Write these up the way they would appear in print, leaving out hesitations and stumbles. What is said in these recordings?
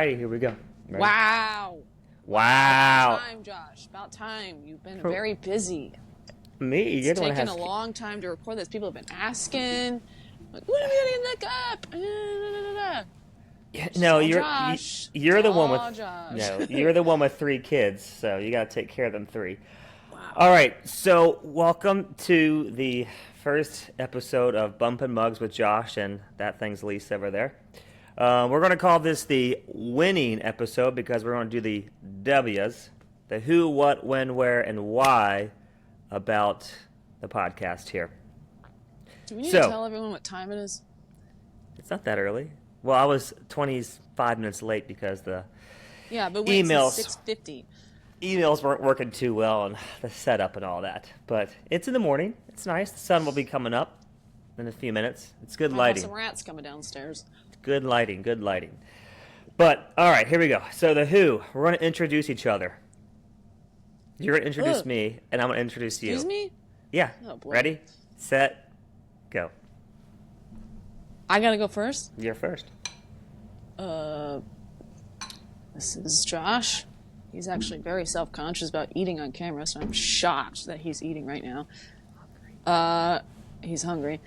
righty, here we go. Ready? Wow. Wow. About time, Josh. About time. You've been very busy. Me? You're It's the one taken that a has... long time to record this. People have been asking, like, when are we going to look up? No, Josh. you're the one with Josh. no, you're the one with 3 kids, so you got to take care of them 3. Wow. All right, so welcome to the first episode of Bumpin' Mugs with Josh, and that thing's Lisa over there. We're going to call this the winning episode because we're going to do the W's, the who, what, when, where, and why about the podcast here. Do we need to tell everyone what time it is? It's not that early. Well, I was 25 minutes late because the but emails, 6:50. Emails weren't working too well and the setup and all that. But it's in the morning. It's nice. The sun will be coming up in a few minutes. It's good lighting. I have some rats coming downstairs. Good lighting, good lighting. But, all right, here we go. So the who, we're going to introduce each other. You're going to introduce me, and I'm going to introduce you. Excuse me? Yeah. Oh, boy. Ready, set, go. I got to go first? You're first. This is Josh. He's actually very self-conscious about eating on camera, so I'm shocked that he's eating right now. He's hungry.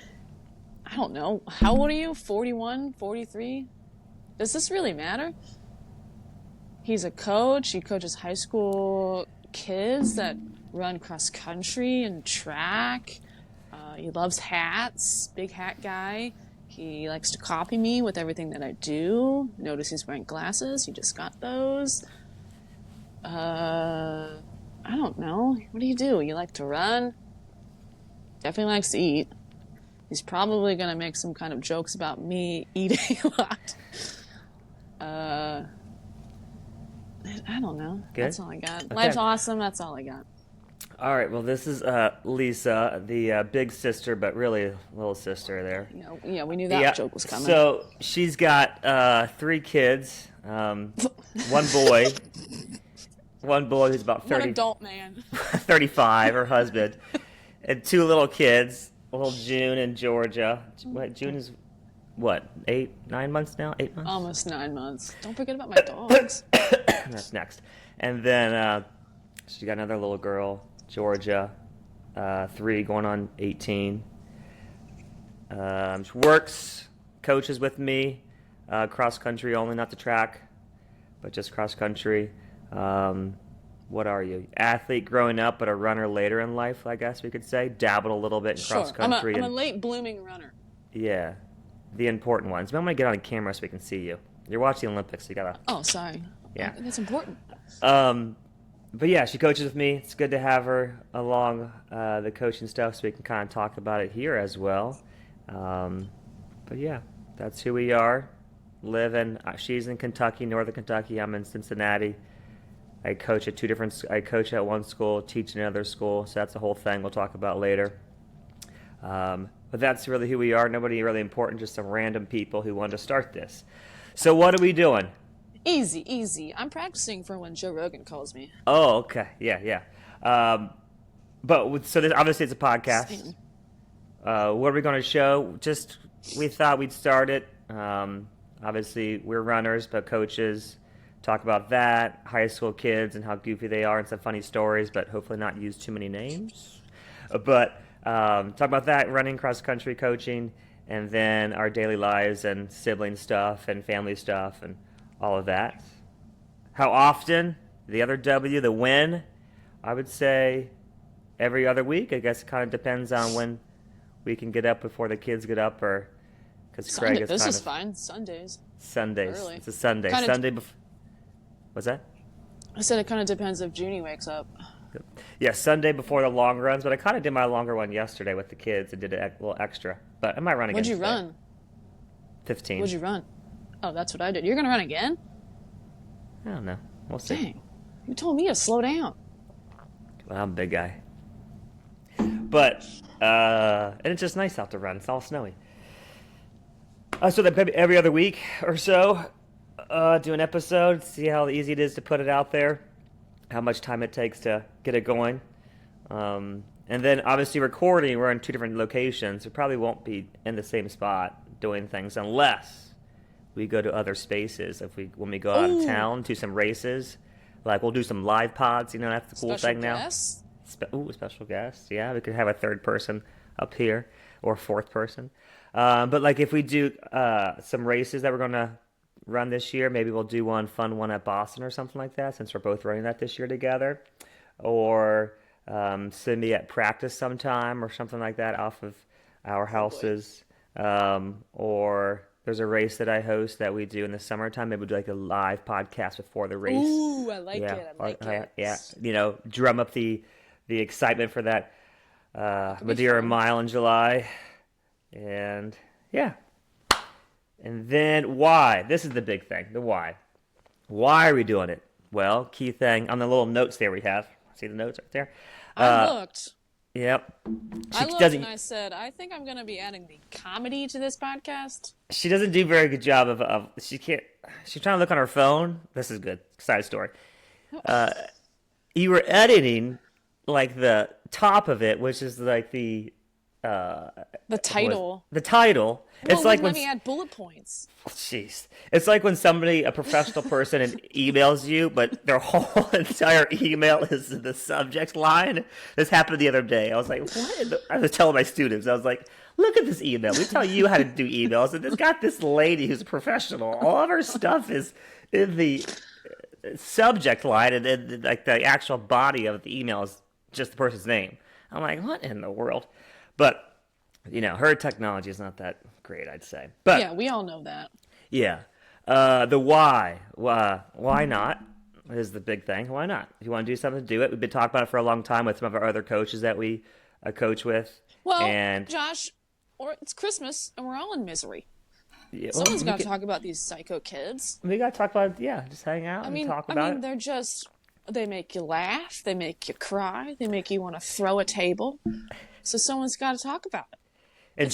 I don't know. How old are you? 41? 43? Does this really matter? He's a coach. He coaches high school kids that run cross-country and track. He loves hats. Big hat guy. He likes to copy me with everything that I do. Notice he's wearing glasses. He just got those. I don't know. What do? You like to run? Definitely likes to eat. He's probably going to make some kind of jokes about me eating a lot. I don't know. Good. That's all I got. Okay. Life's awesome. That's all I got. All right, well, this is Lisa, the big sister, but really little sister there. Yeah, we knew that joke was coming. So she's got 3 kids, one boy who's about 30, One adult man. 35, her husband, and 2 little kids, little June and Georgia. What, June is, what, 9 months now? 8 months? Almost 9 months. Don't forget about my dogs. That's next. And then she got another little girl, Georgia, 3 going on 18. She works, coaches with me, cross country only, not the track, but just cross country. What are you? Athlete growing up, but a runner later in life, I guess we could say. Dabbled a little bit in cross country. I'm a late blooming runner. Yeah, the important ones. But I'm gonna get on camera so we can see you. You're watching the Olympics, so you gotta. Oh, sorry. Yeah, that's important. But yeah, she coaches with me. It's good to have her along the coaching stuff so we can kind of talk about it here as well. But yeah, that's who we are. She's in Kentucky, northern Kentucky. I'm in Cincinnati. I coach at one school, teach in another school, so that's the whole thing we'll talk about later. But that's really who we are. Nobody really important, just some random people who wanted to start this. So what are we doing? Easy. I'm practicing for when Joe Rogan calls me. Oh, okay. Yeah. Obviously it's a podcast. What are we going to show? We thought we'd start it. Obviously, we're runners, but coaches. Talk about that, high school kids and how goofy they are and some funny stories, but hopefully not use too many names. But talk about that, running, cross-country, coaching, and then our daily lives and sibling stuff and family stuff and all of that. How often? The other W, the when, I would say every other week. I guess it kind of depends on when we can get up before the kids get up, or because Craig is This is fine. Sundays. Sundays. Early. It's a Sunday. Sunday before. What's that? I said it kind of depends if Junie wakes up. Yeah, Sunday before the long runs, but I kind of did my longer one yesterday with the kids and did a little extra. But I might run again. What'd you today. run? 15. What'd you run? Oh, that's what I did. You're going to run again? I don't know. We'll see. Dang. You told me to slow down. Well, I'm a big guy. But, and it's just nice out to run. It's all snowy. So then maybe every other week or so, do an episode, see how easy it is to put it out there, how much time it takes to get it going. And then obviously recording, we're in 2 different locations. We probably won't be in the same spot doing things unless we go to other spaces. When we go out of town to some races, like we'll do some live pods. You know, that's the cool thing now. Guests? A special guest. Yeah, we could have a third person up here or fourth person. But like if we do some races that we're gonna run this year, maybe we'll do one fun one at Boston or something like that, since we're both running that this year together. Or send me at practice sometime or something like that off of our houses. Or there's a race that I host that we do in the summertime. Maybe we'll do like a live podcast before the race. Ooh, I like it. I like it. Yeah, you know, drum up the excitement for that Madeira Mile in July. And yeah. And then why? This is the big thing, the why. Why are we doing it? Well, key thing on the little notes there we have. See the notes right there? I looked. Yep. I looked and I said, I think I'm going to be adding the comedy to this podcast. She doesn't do a very good job of she's trying to look on her phone. This is good. Side story. You were editing like the top of it, which is like the title. The title. Well, it's like when you add bullet points. Jeez. It's like when a professional person emails you, but their whole entire email is the subject line. This happened the other day. I was like, what? I was telling my students, I was like, look at this email. We tell you how to do emails, and it's got this lady who's a professional. All of her stuff is in the subject line, and then like the actual body of the email is just the person's name. I'm like, what in the world? But you know, her technology is not that great, I'd say. But yeah, we all know that. Yeah. The why. Why not is the big thing. Why not? If you want to do something, do it. We've been talking about it for a long time with some of our other coaches that we coach with. Well, Josh, it's Christmas, and we're all in misery. Yeah, someone's got to talk about these psycho kids. We got to talk about just hang out and talk about it. They're they make you laugh. They make you cry. They make you want to throw a table. So someone's got to talk about it. And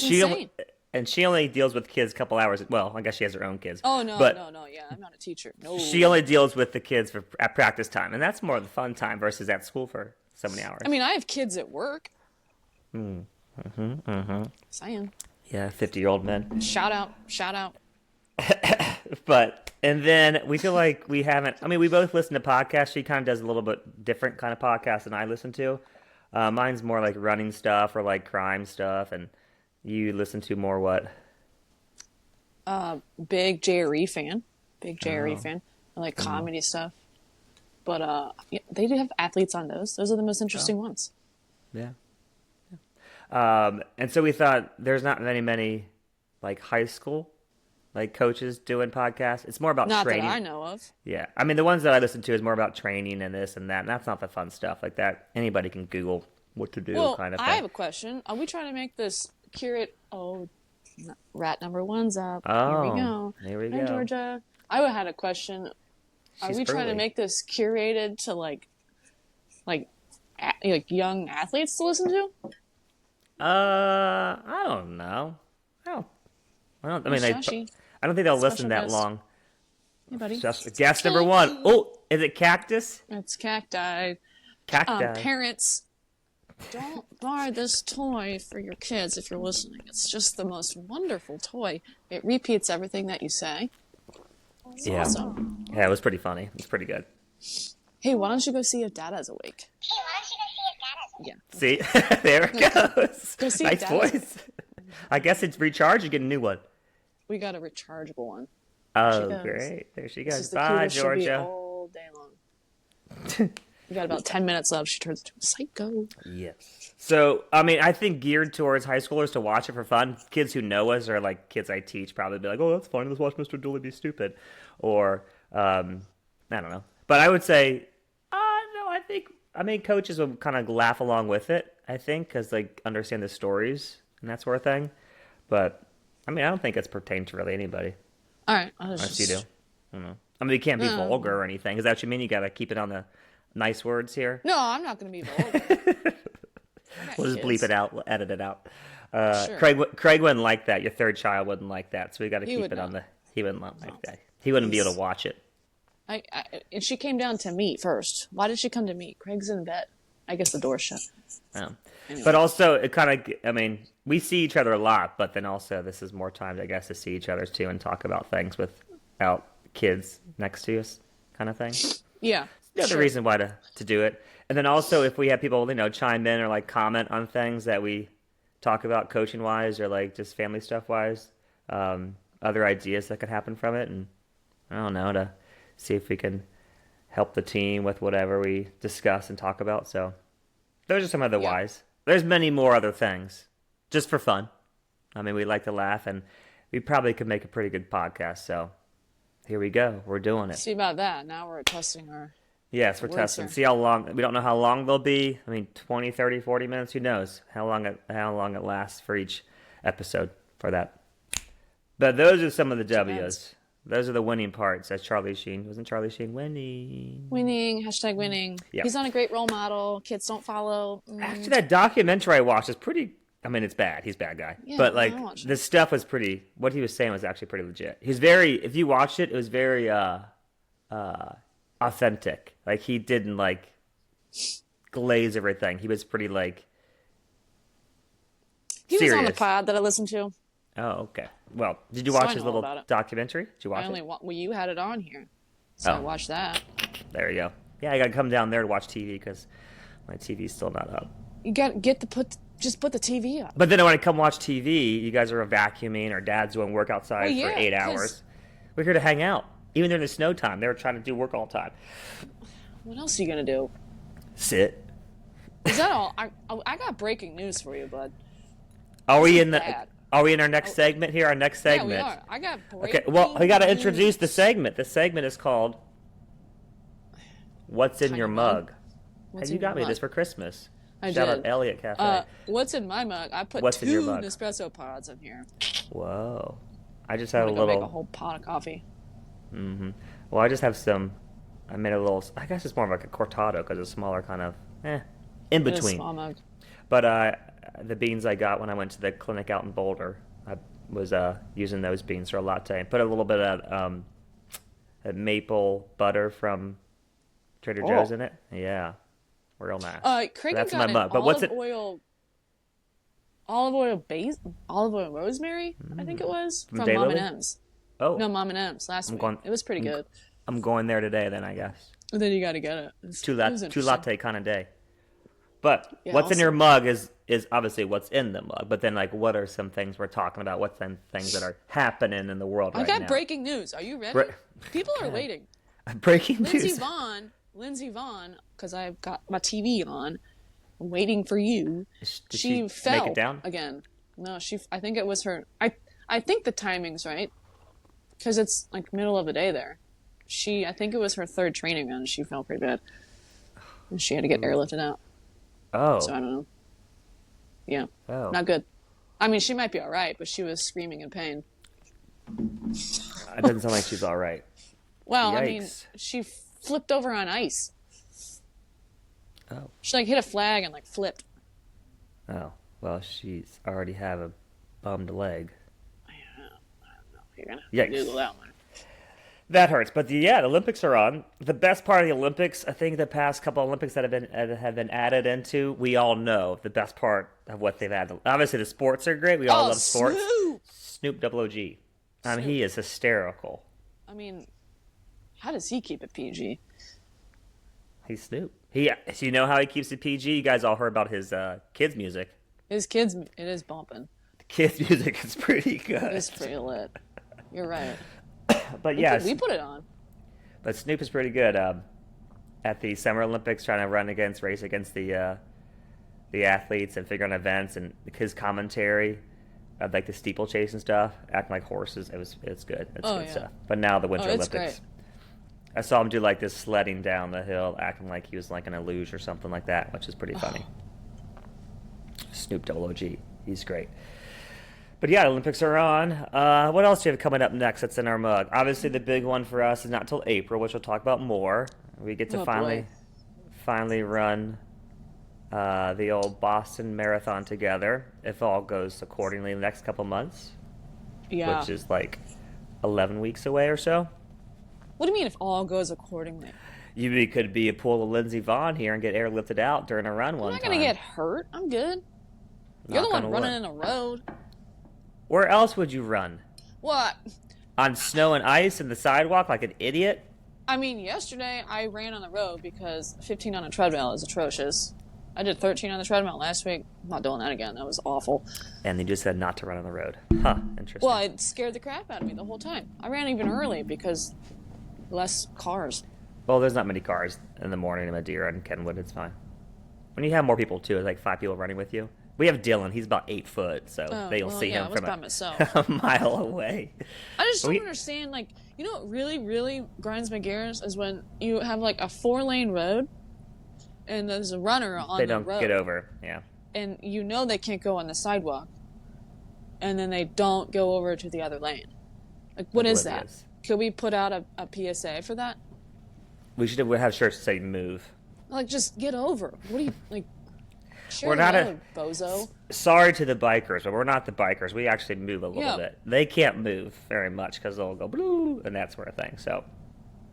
she only deals with kids a couple hours. Well, I guess she has her own kids. Oh, no. Yeah, I'm not a teacher. No. She only deals with the kids at practice time. And that's more the fun time versus at school for so many hours. I mean, I have kids at work. Saying. Yeah, 50-year-old men. Shout out. And then we feel like we haven't, we both listen to podcasts. She kind of does a little bit different kind of podcast than I listen to. Mine's more like running stuff or like crime stuff. And you listen to more what? Big JRE fan. I like comedy stuff. But they do have athletes on those. Those are the most interesting ones. Yeah. And so we thought there's not many like high school like coaches doing podcasts. It's more about training. Not that I know of. Yeah. The ones that I listen to is more about training and this and that. And that's not the fun stuff like that. Anybody can Google what to do kind of thing. I have a question. Are we trying to make this curate? Oh, rat number one's up. Oh, here we go. Hi, Georgia. I had a question. Are we trying to make this curated to like young athletes to listen to? I don't know. I don't think they'll listen that long. Hey, buddy. Guest number one. Oh, is it cactus? It's cacti. Cacti. Parents, don't buy this toy for your kids if you're listening. It's just the most wonderful toy. It repeats everything that you say. It's awesome. Yeah, it was pretty funny. It's pretty good. Hey, why don't you go see if Dada's awake? Yeah. See? There it goes. Go see nice voice. I guess it's recharged. You get a new one. We got a rechargeable one. Oh, great. There she goes. Bye, Georgia. All day long. We got about 10 minutes left. She turns into a psycho. Yes. So, I think geared towards high schoolers to watch it for fun. Kids who know us or like kids I teach probably be like, oh, that's fun. Let's watch Mr. Dooley be stupid. Or, I don't know. But I would say, no, coaches will kind of laugh along with it, I think, because they understand the stories and that sort of thing. But, I don't think it's pertained to really anybody. All right. Unless you do. I don't know. You can't be vulgar or anything. Is that what you mean? You got to keep it on the nice words here? No, I'm not going to be vulgar. We'll just bleep it out, edit it out. Sure. Craig wouldn't like that. Your third child wouldn't like that. So we got to keep it on the... He wouldn't like that. He wouldn't be able to watch it. And she came down to meet first. Why did she come to meet? Craig's in bed. I guess the door's shut. Anyway. But also, it kind of, I mean, we see each other a lot, but then also this is more time, I guess, to see each other too and talk about things without kids next to us, kind of thing. Yeah. The other reason why to do it. And then also, if we have people, chime in or like comment on things that we talk about coaching wise or like just family stuff wise, other ideas that could happen from it. And I don't know, to see if we can help the team with whatever we discuss and talk about. So those are some of the whys. There's many more other things just for fun. I mean, we like to laugh and we probably could make a pretty good podcast. So here we go. We're doing it. See about that. Now we're testing our... Yes, we're testing. See how long. We don't know how long they'll be. I mean, 20, 30, 40 minutes. Who knows how long it lasts for each episode for that. But those are some of the W's. Those are the winning parts. As Charlie Sheen. Wasn't Charlie Sheen winning? Winning. Hashtag winning. Yeah. He's not a great role model. Kids don't follow. Actually, that documentary I watched is pretty... I mean, it's bad. He's a bad guy. Yeah, but, like, the stuff was pretty... What he was saying was actually pretty legit. He's very... If you watched it, it was very... authentic. Like, he didn't like glaze everything. He was pretty like he serious. Was on the pod that I listened to. Oh, okay. Well, did you watch his little documentary? Did you watch it? Well, you had it on here, so I watched that. There you go. Yeah, I gotta come down there to watch TV because my TV's still not up. You got to just put the TV up. But then when I come watch TV, you guys are vacuuming or Dad's doing work outside for 8 hours. We're here to hang out. Even during the snow time, they were trying to do work all the time. What else are you going to do? Sit. Is that all? I got breaking news for you, bud. Are we in our next segment here? Our next segment. Yeah, we are. I got breaking Okay, well, we got to introduce the segment. The segment is called What's in Your Mug? And you got me this for Christmas. Shout out Elliott Cafe. What's in my mug? I put What's 2 Nespresso pods in here. Whoa. I just had a little... make a whole pot of coffee. Mm-hmm. Well, I just have some. I made a little. I guess it's more of like a cortado because it's smaller, kind of in between. It's a small mug. But the beans I got when I went to the clinic out in Boulder, I was using those beans for a latte. And put a little bit of maple butter from Trader Joe's in it. Yeah, real nice. Craig that's got my mug. But what's it? Olive oil rosemary. I think it was from Mom and M's. Oh. No, Mom and M's last week. It was pretty good. I'm going there today then, I guess. Then you got to get it. Two latte kind of day. But what's in your mug is obviously what's in the mug. But then, like, what are some things we're talking about? What's some things that are happening in the world right now? I got breaking news. Are you ready? People are waiting. Breaking news. Lindsey Vaughn, because I've got my TV on, waiting for you. Did she fell make it down again. No, I think it was her. I think the timing's right. Because it's like middle of the day there. I think it was her 3rd training run. She fell pretty bad. And she had to get airlifted out. Oh. So I don't know. Yeah. Oh. Not good. I mean, she might be all right, but she was screaming in pain. It doesn't sound like she's all right. Well, Yikes. I mean, she flipped over on ice. Oh. She like hit a flag and like flipped. Oh. Well, she's already have a bummed leg. You're going to Google that one. That hurts. But the Olympics are on. The best part of the Olympics, I think the past couple Olympics that have been added into, we all know the best part of what they've added. Obviously, the sports are great. We all love sports. Snoop Double OG. I mean, he is hysterical. I mean, how does he keep it PG? He's Snoop. So you know how he keeps it PG? You guys all heard about his kids' music. His kids, it is bumping. The kids' music is pretty good. It is pretty lit. You're right. But yeah, we put it on. But Snoop is pretty good at the Summer Olympics, trying to race against the athletes and figuring events, and his commentary, like the steeplechase and stuff, acting like horses. It's good. It's good stuff. But now the Winter Olympics, great. I saw him do like this sledding down the hill, acting like he was like in a luge or something like that, which is pretty funny. Snoop Double OG, he's great. But yeah, Olympics are on. What else do you have coming up next that's in our mug? Obviously, the big one for us is not till April, which we'll talk about more. We get to finally run the old Boston Marathon together, if all goes accordingly, in the next couple months. Yeah. Which is like 11 weeks away or so. What do you mean if all goes accordingly? You could be a pull of Lindsey Vaughn here and get airlifted out during a run I'm one not time. going to get hurt. I'm good. You're the Knock one on running wood. in the road. Where else would you run? What? On snow and ice and the sidewalk like an idiot? I mean, yesterday I ran on the road because 15 on a treadmill is atrocious. I did 13 on the treadmill last week. I'm not doing that again. That was awful. And they just said not to run on the road. Huh, interesting. Well, it scared the crap out of me the whole time. I ran even early because less cars. Well, there's not many cars in the morning in Madeira and Kenwood. It's fine. When you have more people, too, it's like 5 people running with you. We have Dylan. He's about 8 foot, so they'll see him I was from by myself. a mile away. I just don't understand, like, you know what really, really grinds my gears is when you have, like, a 4-lane road and there's a runner on They the don't road. get over, yeah. And you know they can't go on the sidewalk. And then they don't go over to the other lane. Like, what is that? Oblivious. Could we put out a PSA for that? We should have shirts that say move. Like, just get over. What do you, like, share We're the not road, bozo. Sorry to the bikers, but we're not the bikers. We actually move a little Yeah. bit. They can't move very much because they'll go blue and that sort of thing. So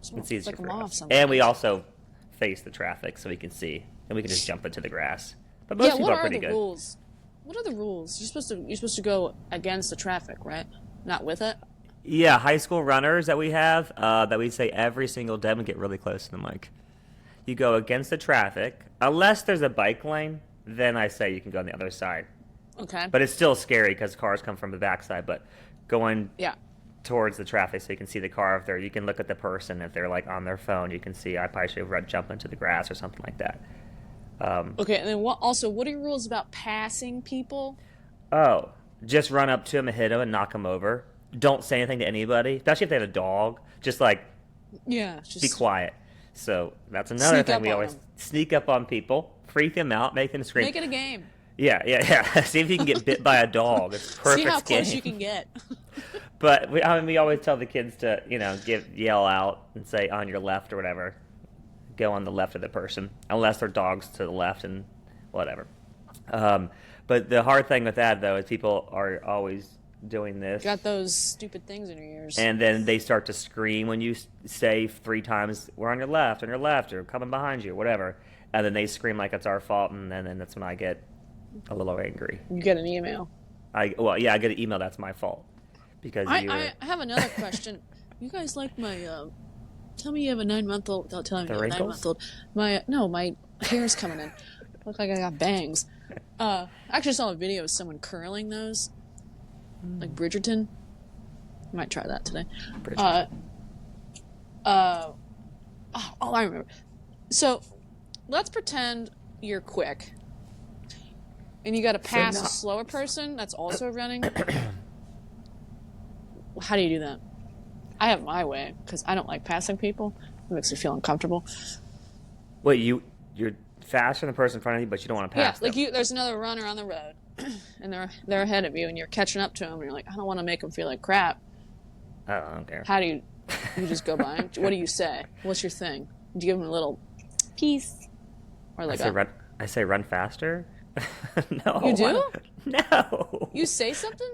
Just it's easier flick 'em for off us. sometimes. And we also face the traffic so we can see, and we can just jump into the grass. But most people what are are pretty the good. rules? What are the rules? You're supposed to go against the traffic, right? Not with it. Yeah, high school runners that we have that we say every single day. We get really close to the mic. You go against the traffic unless there's a bike lane. Then I say you can go on the other side. Okay. But it's still scary because cars come from the backside. But going Yeah. towards the traffic so you can see the car if they're, you can look at the person if they're like on their phone. You can see I probably should jump into the grass or something like that. Okay, and then what are your rules about passing people? Oh, just run up to them and hit them and knock them over. Don't say anything to anybody, especially if they have a dog. Just like Yeah, just be quiet. So that's another Sneak thing up we on always them. sneak up on people, freak them out, make them scream. make it a game. Yeah. See if you can get bit by a dog. It's a perfect See how close game. you can get. But we always tell the kids to, yell out and say on your left or whatever. Go on the left of the person, unless their dog's to the left and whatever. But the hard thing with that, though, is people are always doing this. Got those stupid things in your ears. And then they start to scream when you say 3 times, we're on your left, or coming behind you, whatever. And then they scream like it's our fault, and then that's when I get a little angry. You get an email. I get an email that's my fault. Because I have another question. You guys like my tell me you have a 9-month-old without telling me you have a wrinkles? 9-month-old. My hair's coming in. Look like I got bangs. I actually saw a video of someone curling those. Like Bridgerton. Might try that today. I remember. So let's pretend you're quick. And you gotta pass a slower person that's also running. How do you do that? I have my way because I don't like passing people. It makes me feel uncomfortable. Wait, you're faster than the person in front of you, but you don't want to pass them. There's another runner on the road, and they're ahead of you, and you're catching up to them. And you're like, I don't want to make them feel like crap. Oh, I don't care. How do you just go by? What do you say? What's your thing? Do you give them a little peace, or like I say run faster. No. You do? No. You say something?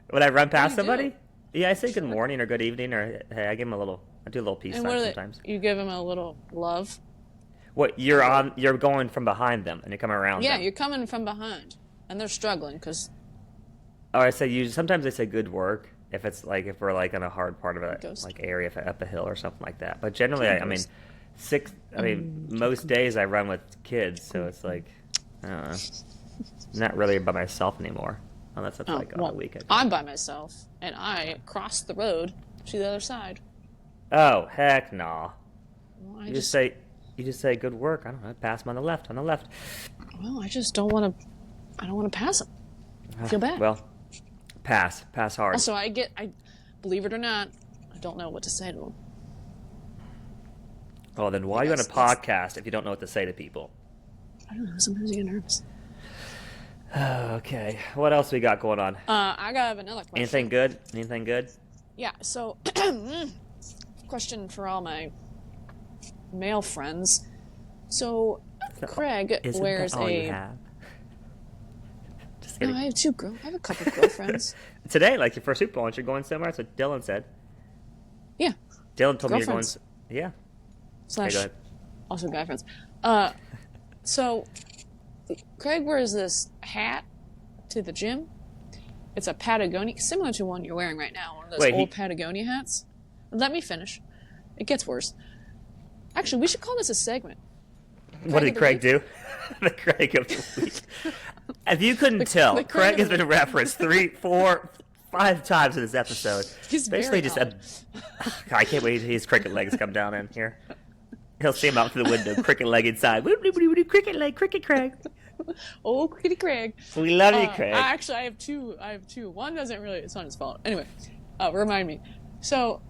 When I run past you somebody? do? Yeah, I say good morning or good evening or hey, I give them I do a little peace And sign what are sometimes. you give them a little love? What, you're going from behind them and you're coming around Yeah, them. you're coming from behind, and they're struggling because Oh, I say sometimes I say good work if we're like in a hard part of Ghost. like area up a hill or something like that. But generally, Ghost. most days I run with kids, so it's like, I don't know, not really by myself anymore, unless it's like on a weekend. I'm by myself, and I cross the road to the other side. Oh heck no! Well, You just say good work. I don't know. Pass them on the left. Well, I just don't want to. I don't want to pass them. I feel bad. Well, pass hard. Also, I believe it or not, I don't know what to say to them. Well, then why are you on a podcast if you don't know what to say to people? I don't know. Sometimes you get nervous. Okay. What else we got going on? I got another question. Anything good? Yeah. So, question for all my male friends. So, Craig Isn't wears that all you a. have? Just No, kidding. I have I have a couple girlfriends. Today, like your first Super Bowl, aren't you going somewhere? That's what Dylan said. Yeah. Dylan told me you're going. Girlfriends. Yeah. slash go ahead. also guy friends. So Craig wears this hat to the gym. It's a Patagonia, similar to one you're wearing right now, one of those old Patagonia hats. Let me finish. It gets worse. Actually, we should call this a segment. What did Craig do? The Craig of the week. If you couldn't tell, Craig has been referenced 3, 4, 5 times in this episode. He's basically just I can't wait till his cricket legs come down in here. He'll see him out through the window, cricket leg inside. Cricket leg, cricket Craig. Oh, cricket Craig. We love you, Craig. Actually, I have two. One doesn't really. It's not his fault. Anyway, remind me. So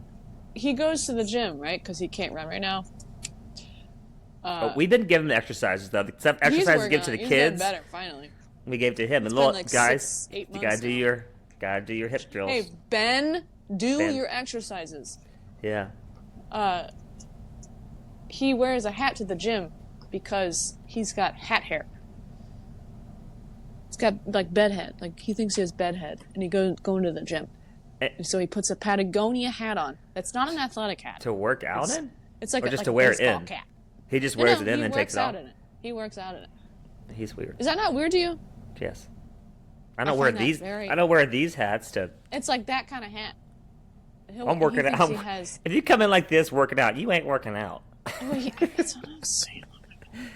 he goes to the gym, right? Because he can't run right now. We've been giving him exercises though. Except exercises give to the kids. Better, finally. We gave to him. It's and look, like guys, 6-8 you gotta do your hip drills. Hey, Ben, do your exercises. Yeah. He wears a hat to the gym because he's got hat hair. He's got like bed head. Like he thinks he has bed head, and he goes going to the gym. So he puts a Patagonia hat on. That's not an athletic hat. To work out in? It's like or just like to wear it in. Cap. He just wears it in and takes it off. He works out in it. He's weird. Is that not weird to you? Yes. I don't wear these. I don't wear these hats to. It's like that kind of hat. I'm working out. If you come in like this working out, you ain't working out. Oh, yeah, that's what I'm saying.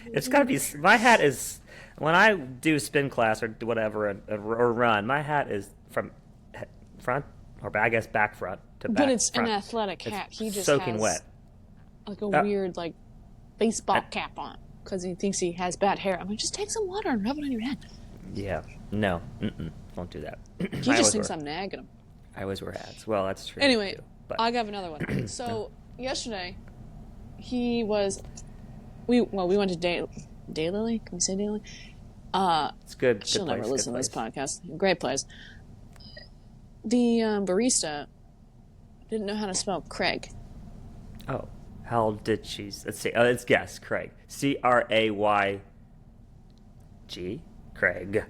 It's got to be. My hat is when I do spin class or whatever or run. My hat is from front or I guess back front to back. But it's front. an athletic hat. He just soaking has wet. Like a weird like baseball cap on because he thinks he has bad hair. I'm like, just take some water and rub it on your head. Yeah. No. Don't do that. He just thinks I'm nagging him. I always wear hats. Well, that's true. Anyway, too, but. I got another one. So yesterday, he was. We went to Daylily. Can we say Daylily? It's good. She'll good never place, listen to this place. podcast. Great place. The barista didn't know how to spell Craig. Oh, how did she? Let's see. Let's guess. Craig. Crayg. Craig.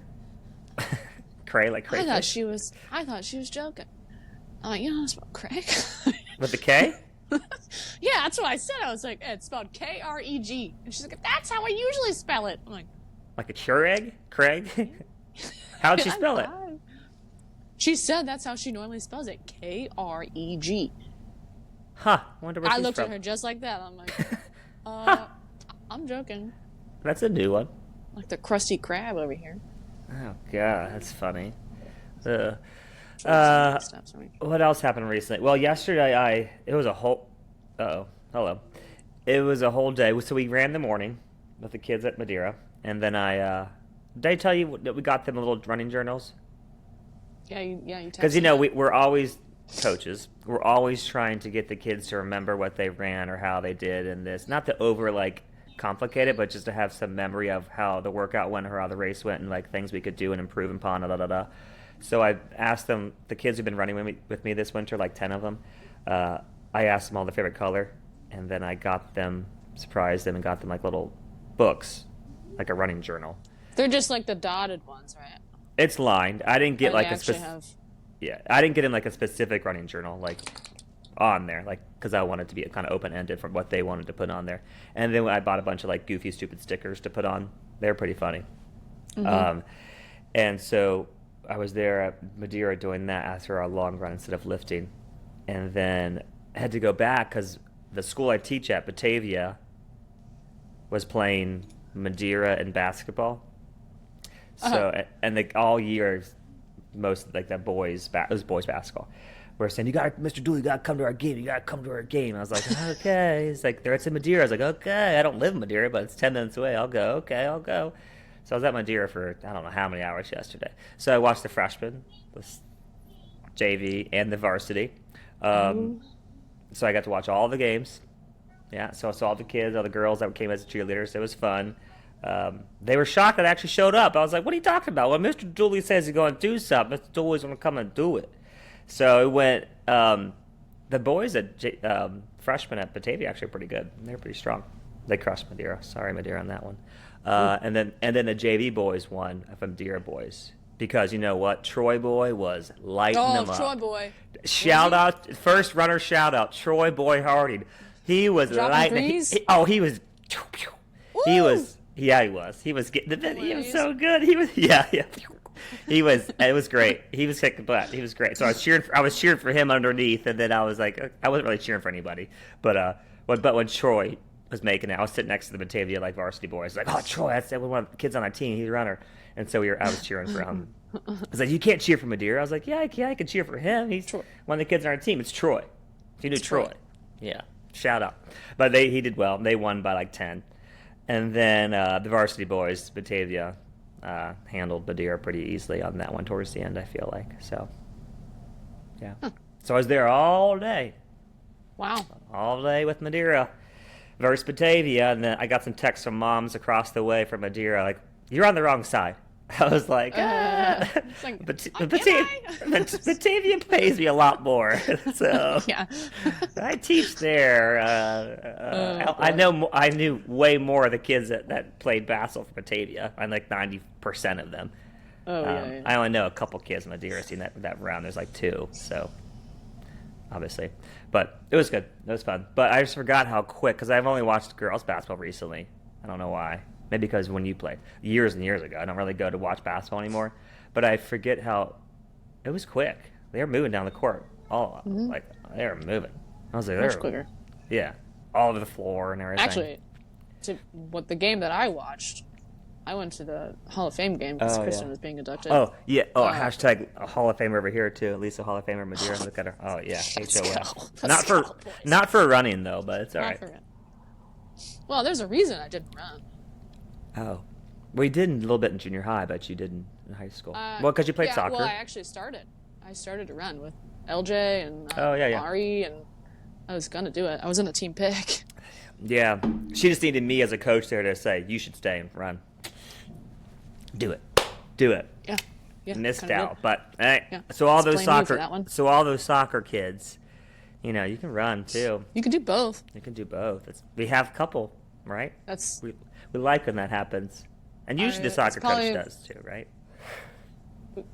Cray like Craig. I thought she was joking. I'm like, you know how to spell Craig? With the K? Yeah, that's what I said. I was like, it's spelled Kreg. And she's like, that's how I usually spell it. I'm like a Keurig? Craig? How'd she spell it? She said that's how she normally spells it. Kreg. Huh. Wonder where I she's looked from. at her just like that. I'm like, I'm joking. That's a new one. Like the Krusty Krab over here. Oh, God. That's funny. What else happened recently? Well, yesterday it was a whole... hello. It was a whole day. So we ran the morning with the kids at Madeira. And then did I tell you that we got them little running journals? Yeah, you texted because we're always coaches. We're always trying to get the kids to remember what they ran or how they did in this. Not to over complicate it, but just to have some memory of how the workout went or how the race went and things we could do and improve upon. So I asked them, the kids who've been running with me this winter, 10 of them. I asked them all their favorite color, and then I surprised them and got them little books, like a running journal. They're just like the dotted ones, right? It's lined. I didn't get I didn't get in a specific running journal on there, because I wanted to be kind of open-ended from what they wanted to put on there. And then I bought a bunch of goofy, stupid stickers to put on. They're pretty funny. Mm-hmm. And so I was there at Madeira doing that after our long run instead of lifting, and then I had to go back because the school I teach at, Batavia, was playing Madeira in basketball. So and all year, most that boys basketball. We're saying, Mr. Dooley, you gotta come to our game. You gotta come to our game. I was like, okay. He's like, it's in Madeira. I was like, okay. I don't live in Madeira, but it's 10 minutes away. I'll go. Okay, I'll go. So I was at Madeira for I don't know how many hours yesterday. So I watched the freshmen, the JV, and the varsity. So I got to watch all the games. Yeah. So I saw all the kids, all the girls that came as cheerleaders. It was fun. They were shocked that I actually showed up. I was like, what are you talking about? Well, Mr. Dooley says he's going to do something. Mr. Dooley's going to come and do it. So it went, the boys at freshmen at Batavia actually are pretty good. They're pretty strong. They crushed Madeira. Sorry, Madeira on that one. And then the JV boys won from Madeira boys. Because you know what? Troy boy was lighting them up. Troy boy. Shout out, first runner shout out, Troy boy Harding. He was Dropping lightning. threes? He was. He was. Yeah, he was. He was getting. He was so good. He was. Yeah. He was. It was great. He was kicking butt. He was great. So I was cheering for him underneath, and then I was like, I wasn't really cheering for anybody, but when Troy was making it, I was sitting next to the Batavia varsity boys, like, oh, Troy, that's one of the kids on my team. He's a runner, and so I was cheering for him. I was like, you can't cheer for Madeira. I was like, yeah, I can cheer for him. He's Troy. One of the kids on our team. It's Troy. If you knew Troy. Yeah. Shout out. But he did well. They won by 10. And then the varsity boys, Batavia, handled Madeira pretty easily on that one towards the end, I feel like. So, yeah. So I was there all day. Wow. All day with Madeira versus Batavia. And then I got some texts from moms across the way from Madeira, like, you're on the wrong side. I was like, Batavia pays me a lot more, so yeah. I teach there. I knew way more of the kids that played basketball for Batavia. I'm like 90% of them. Yeah. I only know a couple kids in Madeira seen that round. There's 2, so obviously, but it was good. It was fun. But I just forgot how quick because I've only watched girls basketball recently. I don't know why. Maybe because when you played years and years ago, I don't really go to watch basketball anymore. But I forget how it was quick. They were moving down the court, they were moving. I was like, much quicker. Yeah, all over the floor and everything. Actually, the game that I watched, I went to the Hall of Fame game because Kristen was being inducted. Oh yeah. Oh, hashtag a Hall of Famer over here too. Lisa Hall of Famer Madeira. Look at her. Oh yeah. HOF. Not for running though, but it's all right. Well, there's a reason I didn't run. Oh, well, you did a little bit in junior high, but you didn't in high school. Well, because you played soccer. Well, I actually started. I started to run with LJ and Ari, and I was gonna do it. I was in a team pick. Yeah, she just needed me as a coach there to say you should stay and run. Do it. Yeah. Missed out, but so all those soccer kids, you can run too. You can do both. We have a couple, right? We like when that happens. And usually the soccer coach does too, right?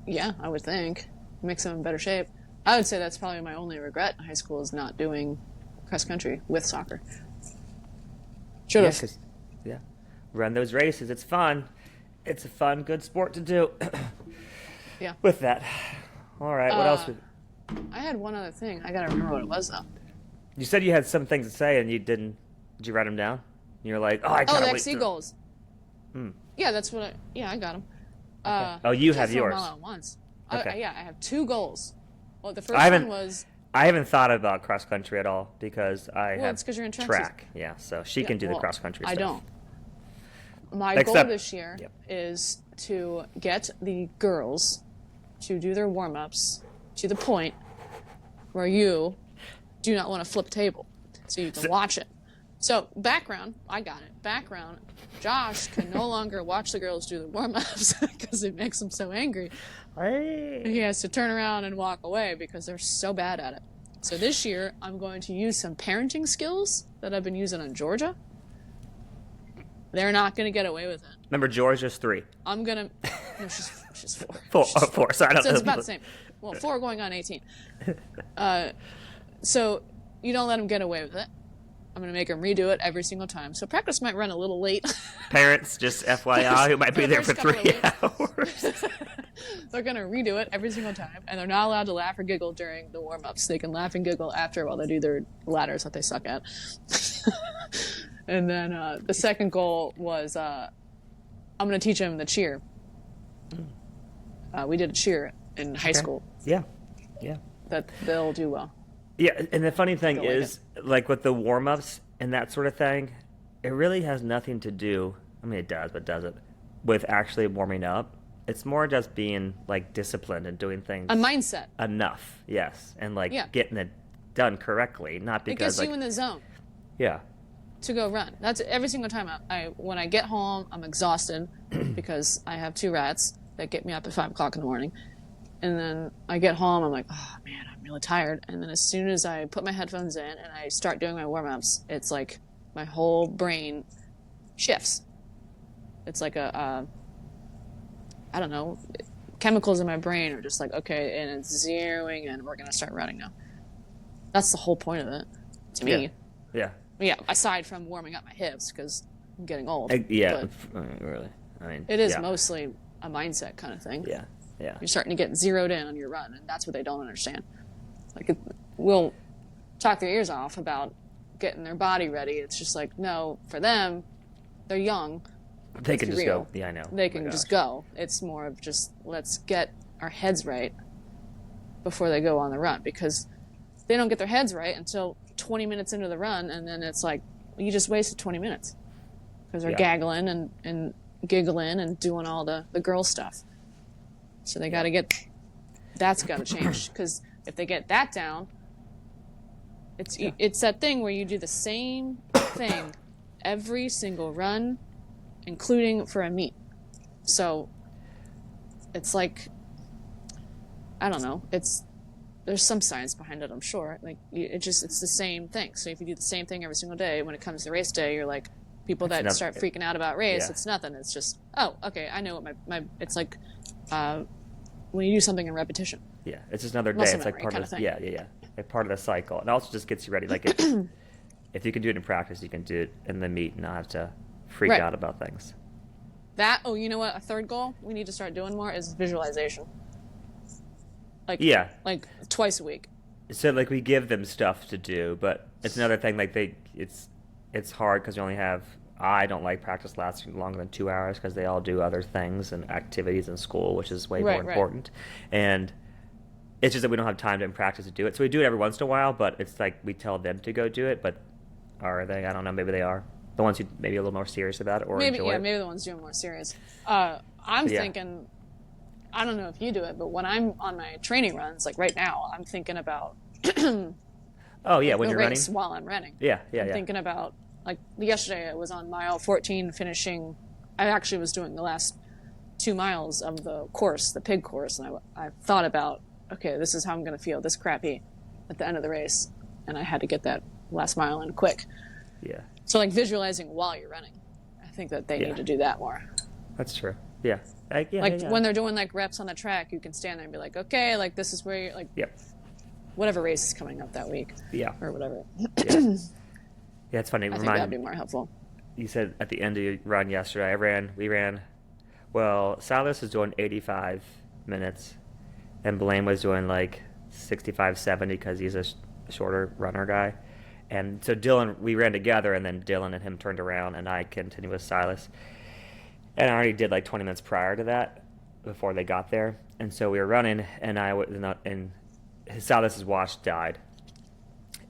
Yeah, I would think. Makes them in better shape. I would say that's probably my only regret in high school is not doing cross country with soccer. Should have. Yeah. Run those races. It's fun. It's a fun, good sport to do. Yeah. With that. All right, what else? I had one other thing. I gotta remember what it was, though. You said you had some things to say and you didn't. Did you write them down? You're like, the XC goals. Yeah, that's what I got them. Okay. You have yours. All at once. Okay. I have 2 goals. Well, the first one was... I haven't thought about cross country at all because it's because you're in track. Yeah, so she can do the cross country stuff. I don't. My goal this year is to get the girls to do their warm-ups to the point where you do not want to flip table. So you can watch it. So, background, I got it. Background, Josh can no longer watch the girls do the warm-ups because it makes him so angry. He has to turn around and walk away because they're so bad at it. So this year, I'm going to use some parenting skills that I've been using on Georgia. They're not going to get away with it. Remember, Georgia's 3. I'm going to... No, she's 4. 4. Sorry, I don't know. So it's about the same. Well, 4 going on 18. So you don't let them get away with it. I'm going to make them redo it every single time. So practice might run a little late. Parents, just FYI, who might be there for 3 hours. They're going to redo it every single time. And they're not allowed to laugh or giggle during the warm-ups. They can laugh and giggle after while they do their ladders that they suck at. And then the second goal was I'm going to teach them the cheer. We did a cheer in high school. Yeah. That they'll do well. Yeah, and the funny thing is, like with the warm-ups and that sort of thing, it really has nothing to do, I mean it does, but does it, with actually warming up. It's more just being disciplined and doing things. A mindset. Enough, yes. And getting it done correctly, not because it gets you in the zone. Yeah. To go run. That's every single time when I get home, I'm exhausted because I have 2 rats that get me up at 5 o'clock in the morning. And then I get home, I'm like, oh man, I'm really tired. And then as soon as I put my headphones in and I start doing my warm-ups, it's like my whole brain shifts. It's like I don't know, chemicals in my brain are just like, okay, and it's zeroing in, we're going to start running now. That's the whole point of it, to me. Yeah. Yeah, aside from warming up my hips because I'm getting old. Yeah, really. I mean, it is yeah. mostly a mindset kind of thing. Yeah, yeah. You're starting to get zeroed in on your run, and that's what they don't understand. Like, we'll talk their ears off about getting their body ready. It's just like, no, for them, they're young. They can just go. Yeah, I know. They can just go. It's more of just, let's get our heads right before they go on the run, because they don't get their heads right until 20 minutes into the run, and then it's like, you just wasted 20 minutes because they're gaggling and giggling and doing all the girl stuff. So they got to that's got to change, because if they get that down, it's that thing where you do the same thing every single run, including for a meet. So it's like, I don't know, there's some science behind it, I'm sure. Like, it's the same thing. So if you do the same thing every single day, when it comes to race day, you're like, people that start freaking out about race, it's nothing. It's just, oh, okay, I know what my it's like when you do something in repetition. Yeah, it's just another day. It's like part of the, like part of the cycle. It also just gets you ready. Like, if you can do it in practice, you can do it in the meet and not have to freak out about things. You know what? A third goal we need to start doing more is visualization. Like, like twice a week. So like we give them stuff to do, but it's another thing. Like it's hard because you only have. I don't like practice lasting longer than 2 hours because they all do other things and activities in school, which is way more important. And it's just that we don't have time to in practice to do it. So we do it every once in a while, but it's like we tell them to go do it. But are they? I don't know. Maybe they are. The ones who maybe a little more serious about it or enjoy it. Maybe the ones doing more serious. I'm thinking, I don't know if you do it, but when I'm on my training runs, like right now, I'm thinking about when you're running? While I'm running. I'm thinking about, like, yesterday I was on mile 14 finishing. I actually was doing the last 2 miles of the course, the pig course, and I thought about, okay, this is how I'm going to feel this crappy at the end of the race, and I had to get that last mile in quick. Yeah. So, like, visualizing while you're running, I think that they need to do that more. That's true. Yeah. When they're doing like reps on the track, you can stand there and be like, okay, like this is where you're like, whatever race is coming up that week, or whatever. Yeah, it's funny. I think that'd be more helpful. You said at the end of your run yesterday, we ran. Well, Silas was doing 85 minutes, and Blaine was doing like 65, 70 because he's a shorter runner guy. And so we ran together, and then Dylan and him turned around, and I continued with Silas. And I already did like 20 minutes prior to that, before they got there. And so we were running, and Silas's watch died.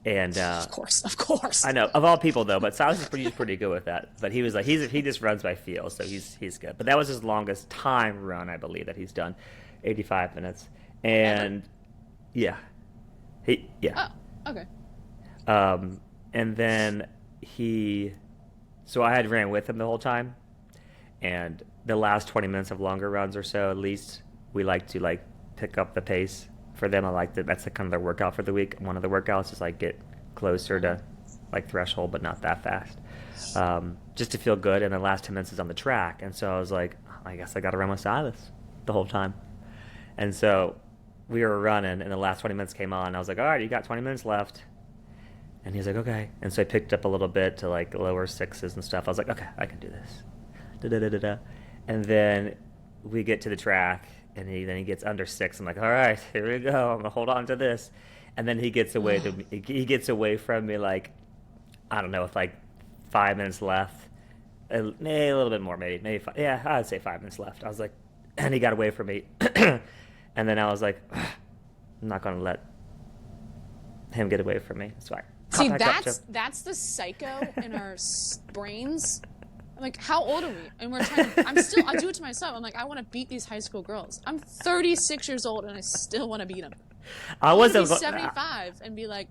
And of course. I know, of all people though, but Silas is pretty good with that. But he was like, he just runs by feel, so he's good. But that was his longest time run, I believe, that he's done, 85 minutes. And Oh, okay. And then so I had ran with him the whole time, and the last 20 minutes of longer runs or so, at least, we like to like pick up the pace. For them, I like that. That's the kind of their workout for the week. One of the workouts is like get closer to like threshold, but not that fast, just to feel good. And the last 10 minutes is on the track, and so I was like, I guess I got to run with Silas the whole time. And so we were running, and the last 20 minutes came on. And I was like, all right, you got 20 minutes left. And he's like, okay. And so I picked up a little bit to like lower sixes and stuff. I was like, okay, I can do this. And then we get to the track. And then he gets under 6. I'm like, all right, here we go. I'm gonna hold on to this. And then he gets away from me, like, I don't know, with like 5 minutes left, maybe a little bit more, maybe 5. Yeah, I'd say 5 minutes left. I was like, and he got away from me. And then I was like, I'm not gonna let him get away from me. So see, that's the psycho in our brains. I'm like, how old are we? And we're trying to, I do it to myself. I'm like, I want to beat these high school girls. I'm 36 years old and I still want to beat them. I want to be 75 and be like,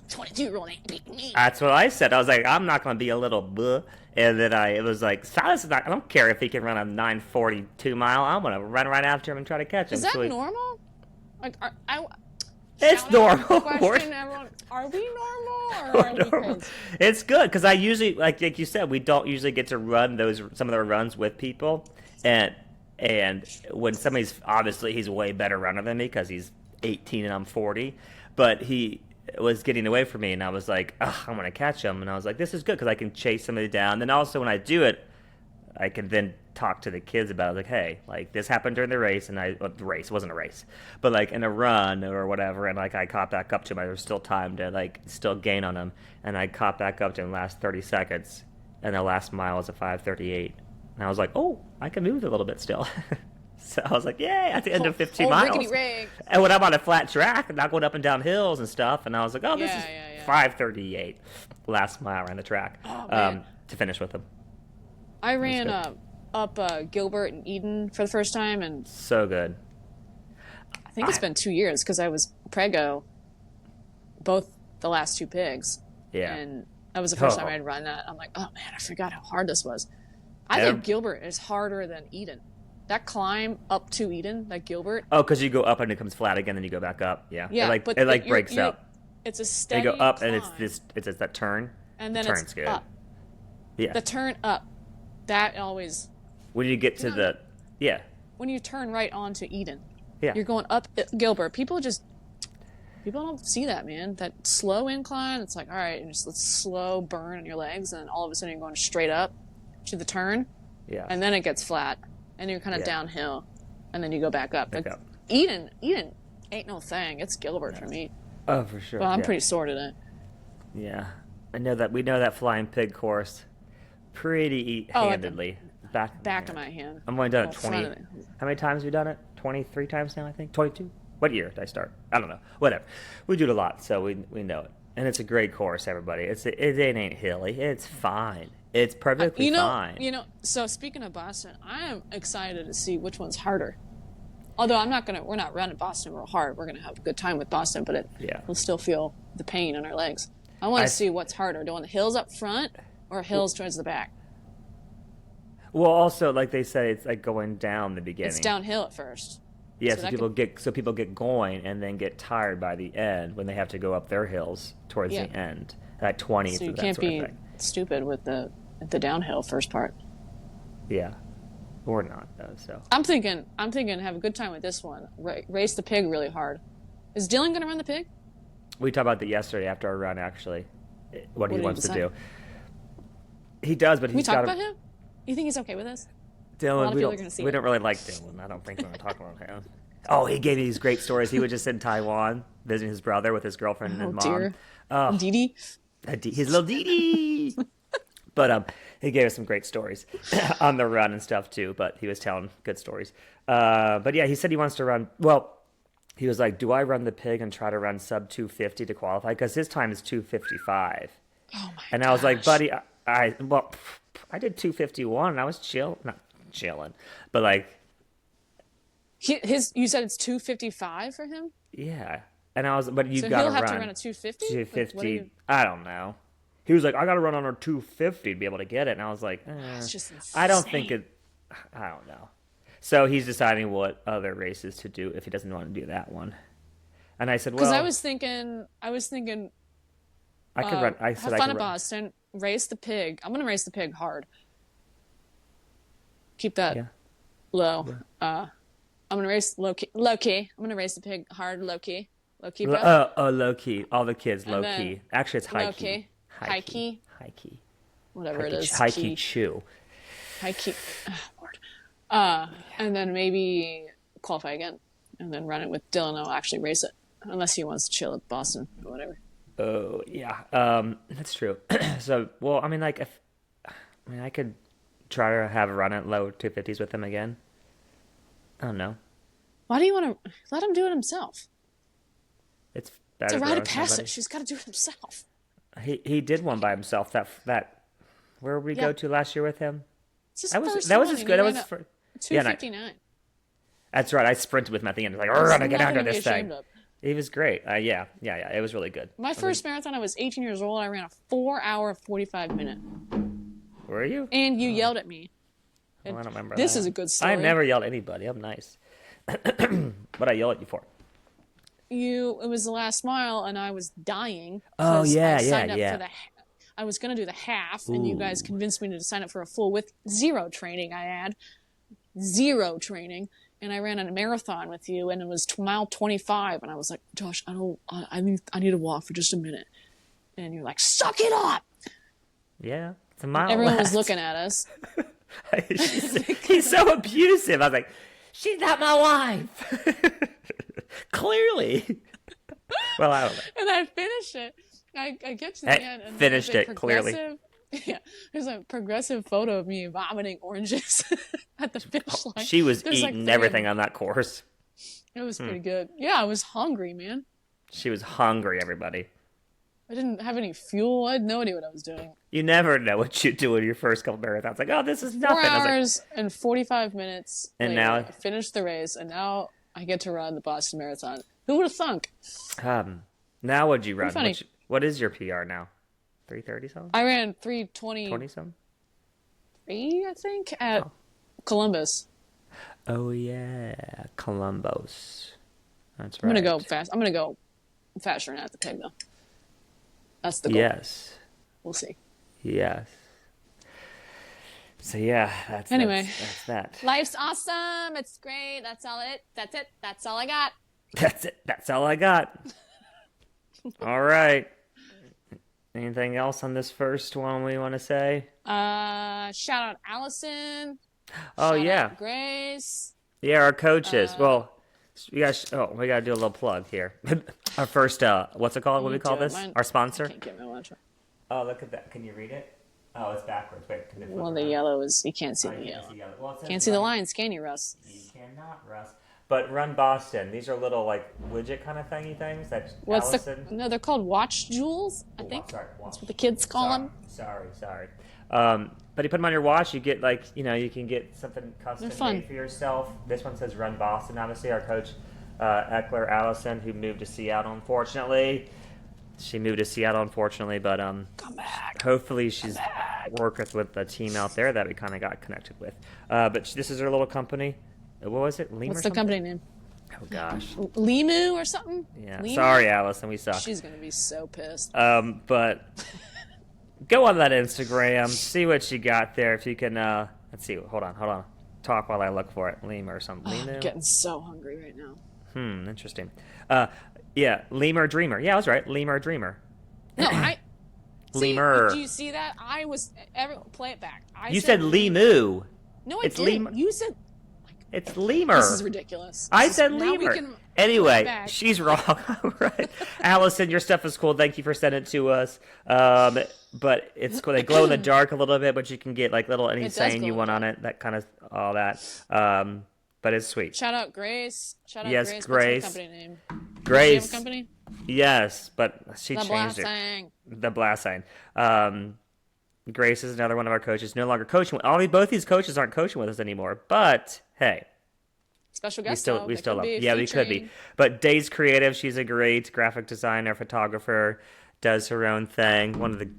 22-year-old ain't beating me. That's what I said. I was like, I'm not going to be a little buh. And then it was like, Silas is not, I don't care if he can run a 9:42 mile. I'm going to run right after him and try to catch him. Is that normal? Like, it's normal. Question, everyone, are we normal or are we crazy? It's good because I usually, like you said, we don't usually get to run some of the runs with people, and when somebody's obviously he's a way better runner than me because he's 18 and I'm 40, but was getting away from me, and I was like, "Ugh, I'm gonna catch him." And I was like, "This is good because I can chase somebody down." And then also when I do it, I can then talk to the kids about it. Like, hey, like this happened during the race, and the race wasn't a race, but like in a run or whatever, and like I caught back up to him. There was still time to like still gain on him, and I caught back up to him in the last 30 seconds, and the last mile was a 5:38, and I was like, oh, I can move a little bit still. So I was like, yay, at the end of 15 miles. And when I'm on a flat track and not going up and down hills and stuff, and I was like, oh, this is 5:38 last mile around the track to finish with him. I ran up Gilbert and Eden for the first time, and so good. I think it's been 2 years because I was prego both the last two pigs. Yeah. And that was the first time I'd run that. I'm like, oh man, I forgot how hard this was. I think Gilbert is harder than Eden. That climb up to Eden, that Gilbert. Oh, because you go up and it comes flat again, then you go back up. Yeah. Yeah. It breaks up. It's a steady You go up climb, and it's that turn. And then turn's it's good. up. Yeah. The turn up. That always. When you get to the. Yeah. When you turn right onto Eden. Yeah. You're going up Gilbert. People don't see that, man. That slow incline, it's like, all right, and just let's slow burn on your legs, and then all of a sudden you're going straight up to the turn. Yeah. And then it gets flat, and you're kind of downhill, and then you go back up. Eden ain't no thing. It's Gilbert for me. Oh, for sure. Well, I'm pretty sore today. Yeah. We know that flying pig course pretty handedly. Back of my hand. I'm only done it 20. How many times have we done it? 23 times now, I think. 22. What year did I start? I don't know. Whatever. We do it a lot, so we know it. And it's a great course, everybody. It ain't hilly. It's fine. It's perfectly fine. So speaking of Boston, I am excited to see which one's harder. Although we're not running Boston real hard. We're gonna have a good time with Boston, but we'll still feel the pain in our legs. I want to see what's harder, doing the hills up front or hills towards the back. Well, also, like they say, it's like going down the beginning. It's downhill at first. Yeah, so people get going and then get tired by the end when they have to go up their hills towards the end, at 20. So you can't be stupid with the downhill first part. Yeah, or not though. So I'm thinking, have a good time with this one. Race the pig really hard. Is Dylan going to run the pig? We talked about that yesterday after our run. Actually, what he wants to do. He does, but he's got. We talk about him. You think he's okay with us? Dylan, we don't really like Dylan. I don't think we're going to talk about him. Oh, he gave me these great stories. He was just in Taiwan visiting his brother with his girlfriend and mom. Dear. Oh, Dee Dee. His little Dee Dee. But he gave us some great stories on the run and stuff too. But he was telling good stories. But yeah, he said he wants to run. Well, he was like, "Do I run the pig and try to run sub 250 to qualify? Because his time is 255." Oh my! And I was like, "Buddy, I did 251 and I was not chilling, but like." You said it's 255 for him? Yeah. And I was, but you so got to run. So he'll have to run a 250? 250. I don't know. He was like, I got to run on a 250 to be able to get it. And I was like, It's just insane. I don't know. So he's deciding what other races to do if he doesn't want to do that one. And I said, well. Because I was thinking. I could run. I said, have fun at Boston. Race the pig. I'm going to race the pig hard. Keep that low. Yeah. I'm going to race low key. I'm going to race the pig hard, low key. Low key, bro. Low key. All the kids, low key. Actually, it's high key. High key. High key. Whatever it is. High key chew. High key. Oh, Lord. And then maybe qualify again. And then run it with Dylan. I'll actually race it. Unless he wants to chill at Boston or whatever. Oh, yeah. That's true. So, well, I mean, like, I could try to have a run at low 250s with him again. I don't know. Why do you want to let him do it himself? It's better. It's a rite of passage. She's got to do it himself. He did one by himself. That where we go to last year with him? That was as good. That was for 259. That's right. I sprinted with him at the end. Like, we're gonna get under this thing. He was great. Yeah. It was really good. My first marathon, I was 18 years old. I ran a 4-hour 45-minute. Were you? And you yelled at me. Well, I don't remember. This is a good story. I never yelled at anybody. I'm nice. What I yell at you for? It was the last mile, and I was dying. Oh yeah. I was going to do the half, and you guys convinced me to sign up for a full with zero training. I had zero training, and I ran a marathon with you, and it was mile 25, and I was like, Josh, I need to walk for just a minute. And you're like, suck it up. Yeah, it's a mile. Everyone was left. looking at us. He's so abusive. I was like, she's not my wife. Clearly. Well, I don't know. And I finished it. I get to the end and finished it clearly. Yeah, there's a progressive photo of me vomiting oranges at the finish line. She was There's eating everything on that course. It was pretty good. Yeah, I was hungry, man. She was hungry, everybody. I didn't have any fuel. I had no idea what I was doing. You never know what you do in your first couple marathons. Like, oh, this is 4 nothing. hours and 45 minutes And later, now I finished the race, and now I get to run the Boston Marathon. Who would have thunk? Now what'd you run? Funny. What is your PR now? 3:30 something? I ran 3:20. 20 something? I think, at Columbus. Oh, yeah. Columbus. That's right. I'm going to go fast. I'm going to go faster than at the pig, though. That's the goal. Yes. We'll see. Yes. So, yeah, that's that. Life's awesome. It's great. That's all it. That's it. That's all I got. That's it. That's all I got. All right. Anything else on this first one we want to say? Shout out Allison. Oh, Shout yeah. out Grace. Yeah, our coaches. Well, we got to do a little plug here. Our first, what's it called? What do we call this? Our sponsor? I can't get my watch. Oh, look at that. Can you read it? Oh, it's backwards. Wait, can it flip Well, the around? yellow is, you can't see Oh, the you yellow. Well, it says Can't see the run- lines, can you, Russ? You cannot, Russ. But Run Boston. These are little, like, widget kind of thingy things that What's Allison... no, they're called watch jewels, I think. Sorry, That's what the kids call them. Sorry. But you put them on your watch, you get, like, you can get something custom They're fun. made for yourself. This one says Run Boston, obviously. Our coach, Echler, Allison, who moved to Seattle, unfortunately. She moved to Seattle, unfortunately, but Come back. hopefully she's working with a team out there that we kind of got connected with. But this is her little company. What was it? Lemur What's the something? company name? Oh, gosh. Lemur or something? Yeah. Lemur? Sorry, Allison. We suck. She's going to be so pissed. But go on that Instagram. See what you got there. If you can, let's see. Hold on. Talk while I look for it. Lemur or something. Lemur? I'm getting so hungry right now. Interesting. Yeah, Lemur Dreamer. Yeah, I was right. Lemur Dreamer. No, Lemur. Did you see that? Play it back. You said Lemu. No, It's didn't. Lemur. You said... It's Lemur. This is ridiculous. I said now we Lemur. can play Anyway, it back. she's wrong. Right. Allison, your stuff is cool. Thank you for sending it to us. But it's cool. They glow in the dark a little bit, but you can get like any does saying glow you in want the on it, that kind of all that. But it's sweet. Shout out Grace. Yes, Grace. Grace. What's her company name? Grace. Does she have a company? Yes, but she The changed Blasting. it. The blast sign. Grace is another one of our coaches, no longer coaching. Both these coaches aren't coaching with us anymore. But hey, Special we guest. still love. Yeah, we could be. But Daezacreative, she's a great graphic designer, photographer, does her own thing. One of the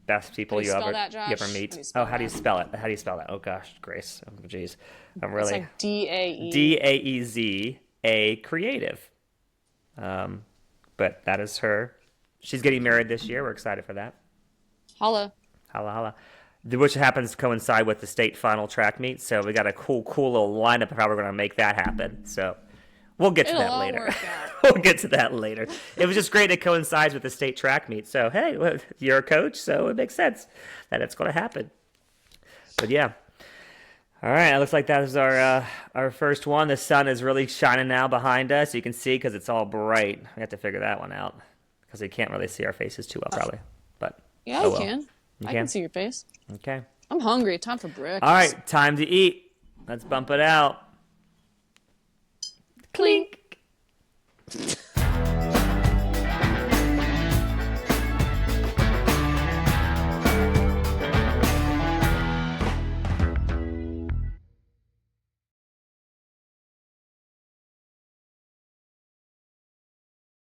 best people How do you spell ever that, Josh? meet. How do you spell How do you spell that? Oh gosh, Grace. Oh jeez, I'm It's really like D-A-E. Daeza creative. But that is her. She's getting married this year. We're excited for that. Holla. Holla. Which happens to coincide with the state final track meet. So we got a cool little lineup of how we're going to make that happen. So we'll get to It'll that all later. work out. We'll get to that later. It was just great it coincides with the state track meet. So, hey, well, you're a coach, so it makes sense that it's going to happen. But yeah. All right, it looks like that is our first one. The sun is really shining now behind us. You can see because it's all bright. We have to figure that one out because we can't really see our faces too well, probably. But Yeah, oh you well. can. You I can? can see your face. Okay. I'm hungry. Time for breakfast. All right, time to eat. Let's bump it out. Clink.